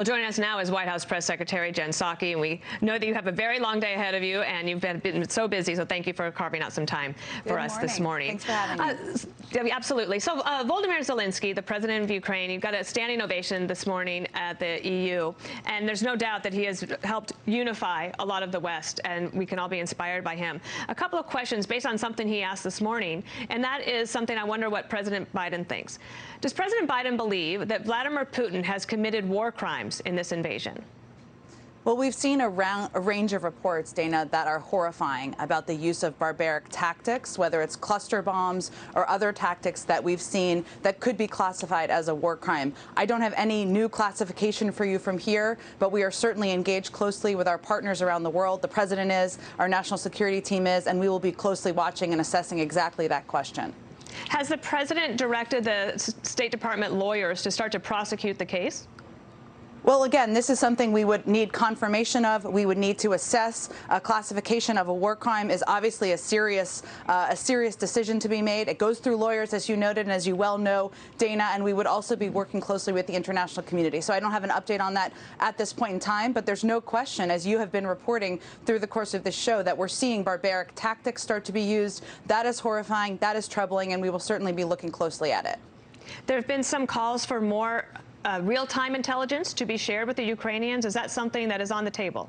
Well, joining us now is White House Press Secretary Jen Psaki, and we know that you have a very long day ahead of you, and you've been so busy, so thank you for carving out some time for us this morning. Thanks for having me. Absolutely. So Volodymyr Zelensky, the president of Ukraine, you got a standing ovation this morning at the EU, and there's no doubt that he has helped unify a lot of the West, and we can all be inspired by him. A couple of questions based on something he asked this morning, and that is something I wonder what President Biden thinks. Does President Biden believe that Vladimir Putin has committed war crimes in this invasion? Well, we've seen a range of reports, Dana, that are horrifying about the use of barbaric tactics, whether it's cluster bombs or other tactics that we've seen that could be classified as a war crime. I don't have any new classification for you from here, but we are certainly engaged closely with our partners around the world. The president is, our national security team is, and we will be closely watching and assessing exactly that question. Has the president directed the State Department lawyers to start to prosecute the case? Well, again, this is something we would need confirmation of. We would need to assess. A classification of a war crime is obviously a serious decision to be made. It goes through lawyers, as you noted, and as you well know, Dana, and we would also be working closely with the international community. So I don't have an update on that at this point in time, but there's no question, as you have been reporting through the course of this show, that we're seeing barbaric tactics start to be used. That is horrifying, that is troubling, and we will certainly be looking closely at it. There have been some calls for more real-time intelligence to be shared with the Ukrainians. Is that something that is on the table?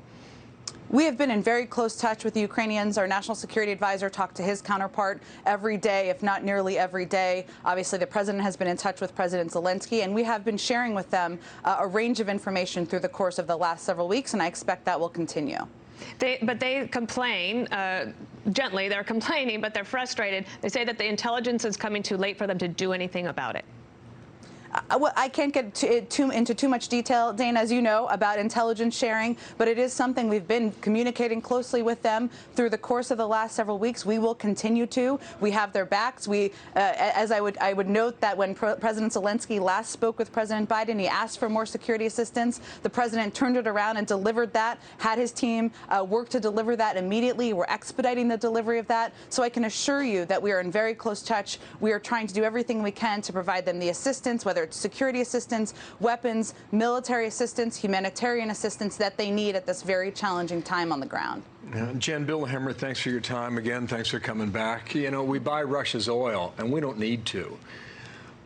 We have been in very close touch with the Ukrainians. Our national security advisor talked to his counterpart every day, if not nearly every day. Obviously, the president has been in touch with President Zelensky, and we have been sharing with them a range of information through the course of the last several weeks, and I expect that will continue. But they complain, gently, they're complaining, but they're frustrated. They say that the intelligence is coming too late for them to do anything about it. Well, I can't get into too much detail, Dana, as you know, about intelligence sharing, but it is something we've been communicating closely with them through the course of the last several weeks. We will continue to. We have their backs. As I would note that when President Zelensky last spoke with President Biden, he asked for more security assistance. The president turned it around and delivered that, had his team work to deliver that immediately. We're expediting the delivery of that. So I can assure you that we are in very close touch. We are trying to do everything we can to provide them the assistance, whether it's security assistance, weapons, military assistance, humanitarian assistance that they need at this very challenging time on the ground. Jen, Bill Hemmer, thanks for your time again. Thanks for coming back. You know, we buy Russia's oil, and we don't need to.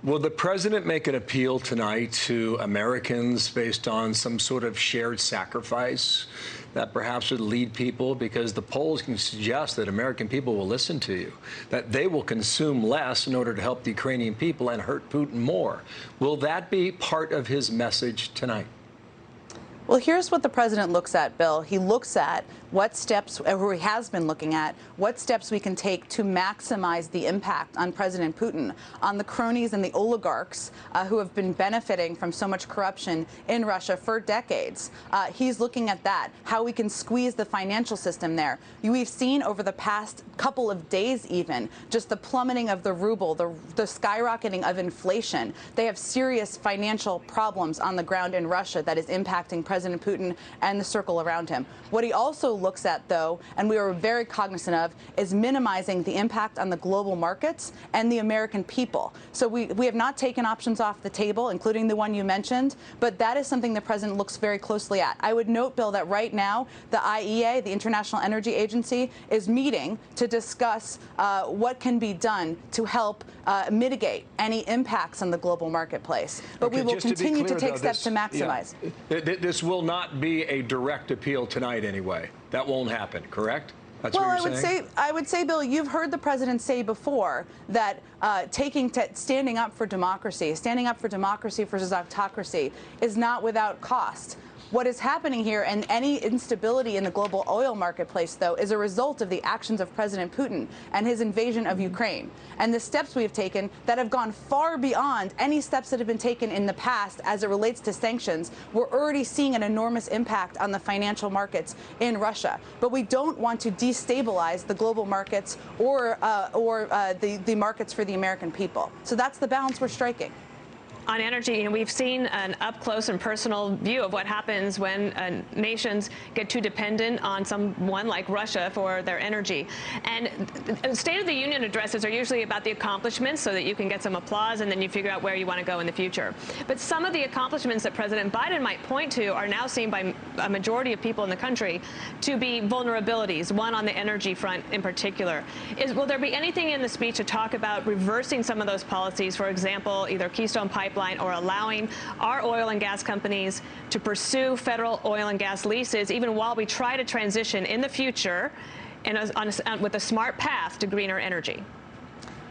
Will the president make an appeal tonight to Americans based on some sort of shared sacrifice that perhaps would lead people, because the polls can suggest that American people will listen to you, that they will consume less in order to help the Ukrainian people and hurt Putin more? Will that be part of his message tonight? Well, here's what the president looks at, Bill. He looks at what steps, or he has been looking at, what steps we can take to maximize the impact on President Putin, on the cronies and the oligarchs who have been benefiting from so much corruption in Russia for decades. He's looking at that, how we can squeeze the financial system there. We've seen over the past couple of days even, just the plummeting of the ruble, the skyrocketing of inflation. They have serious financial problems on the ground in Russia that is impacting President Putin and the circle around him. What he also looks at, though, and we are very cognizant of, is minimizing the impact on the global markets and the American people. So we have not taken options off the table, including the one you mentioned, but that is something the president looks very closely at. I would note, Bill, that right now the IEA, the International Energy Agency, is meeting to discuss what can be done to help mitigate any impacts on the global marketplace. But we will continue to take steps to maximize. Yeah, this will not be a direct appeal tonight anyway. That won't happen, correct? That's what you're saying? I would say, Bill, you've heard the president say before that standing up for democracy versus autocracy is not without cost. What is happening here, and any instability in the global oil marketplace, though, is a result of the actions of President Putin and his invasion of Ukraine. And the steps we have taken that have gone far beyond any steps that have been taken in the past as it relates to sanctions, we're already seeing an enormous impact on the financial markets in Russia. But we don't want to destabilize the global markets or the markets for the American people. So that's the balance we're striking. on energy, we've seen an up-close and personal view of what happens when nations get too dependent on someone like Russia for their energy. And State of the Union addresses are usually about the accomplishments so that you can get some applause and then you figure out where you want to go in the future. But some of the accomplishments that President Biden might point to are now seen by a majority of people in the country to be vulnerabilities, one on the energy front in particular. Will there be anything in the speech to talk about reversing some of those policies, for example, either Keystone Pipeline or allowing our oil and gas companies to pursue federal oil and gas leases, even while we try to transition in the future with a smart path to greener energy?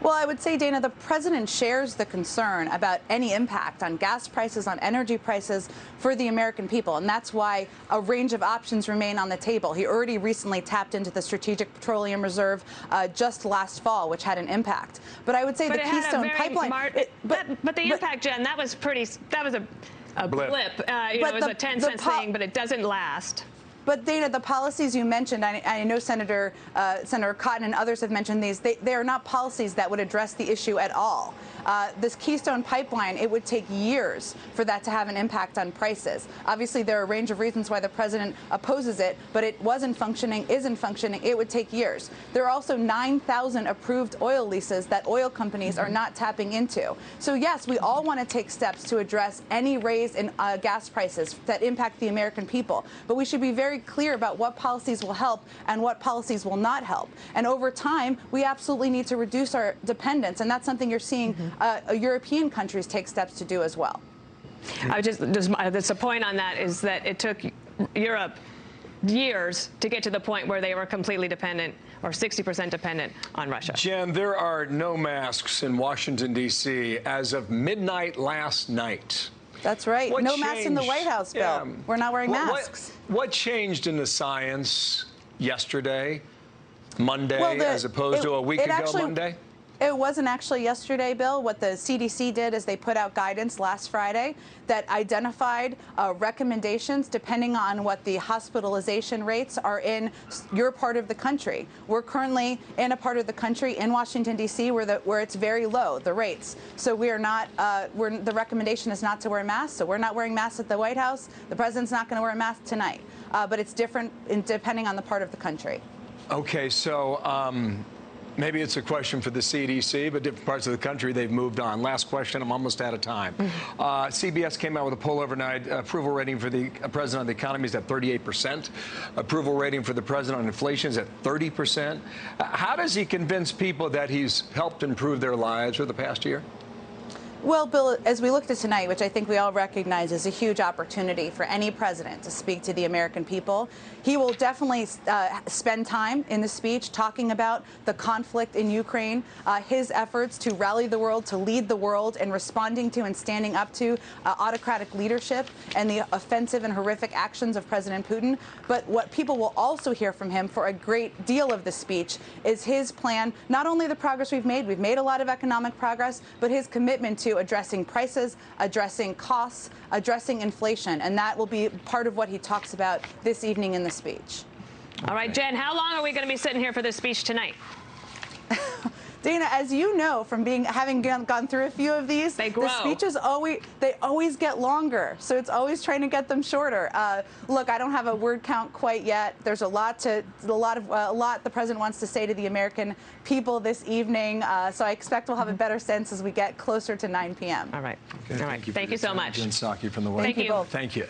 Well, I would say, Dana, the president shares the concern about any impact on gas prices, on energy prices for the American people. And that's why a range of options remain on the table. He already recently tapped into the Strategic Petroleum Reserve just last fall, which had an impact. But I would say the Keystone Pipeline. But the impact, Jen, that was a blip. It was a 10-cent thing, but it doesn't last. But, Dana, the policies you mentioned, I know Senator Cotton and others have mentioned these, they are not policies that would address the issue at all. This Keystone Pipeline, it would take years for that to have an impact on prices. Obviously, there are a range of reasons why the president opposes it, but it wasn't functioning, isn't functioning. It would take years. There are also 9,000 approved oil leases that oil companies are not tapping into. So, yes, we all want to take steps to address any raise in gas prices that impact the American people. But we should be very clear about what policies will help and what policies will not help. And over time, we absolutely need to reduce our dependence, and that's something you're seeing European countries take steps to do as well. I just the point on that is that it took Europe years to get to the point where they were completely dependent, or 60% dependent, on Russia. Jen, there are no masks in Washington, D.C. as of midnight last night. That's right. No masks in the White House, Bill. Yeah. We're not wearing masks. What changed in the science yesterday, Monday, as opposed to a week ago Monday? It wasn't actually yesterday, Bill. What the CDC did is they put out guidance last Friday that identified recommendations depending on what the hospitalization rates are in your part of the country. We're currently in a part of the country in Washington, D.C., where it's very low, the rates. So we are not, the recommendation is not to wear masks. So we're not wearing masks at the White House. The president's not going to wear a mask tonight. But it's different depending on the part of the country. Okay, so maybe it's a question for the CDC, but different parts of the country, they've moved on. Last question, I'm almost out of time. CBS came out with a poll overnight. Approval rating for the president on the economy is at 38%. Approval rating for the president on inflation is at 30%. How does he convince people that he's helped improve their lives for the past year? Well, Bill, as we looked at tonight, which I think we all recognize is a huge opportunity for any president to speak to the American people, he will definitely spend time in the speech talking about the conflict in Ukraine, his efforts to rally the world, to lead the world in responding to and standing up to autocratic leadership and the offensive and horrific actions of President Putin. But what people will also hear from him for a great deal of the speech is his plan, not only the progress we've made a lot of economic progress, but his commitment to addressing prices, addressing costs, addressing inflation. And that will be part of what he talks about this evening in the speech. All right, Jen, how long are we going to be sitting here for this speech tonight? Dana, as you know from having gone through a few of these, the speeches always get longer. So it's always trying to get them shorter. Look, I don't have a word count quite yet. There's a lot the president wants to say to the American people this evening. So I expect we'll have a better sense as we get closer to 9 p.m. All right. Okay, All right. Thank you so much. Jen Psaki from the White House. Thank you both. Thank you.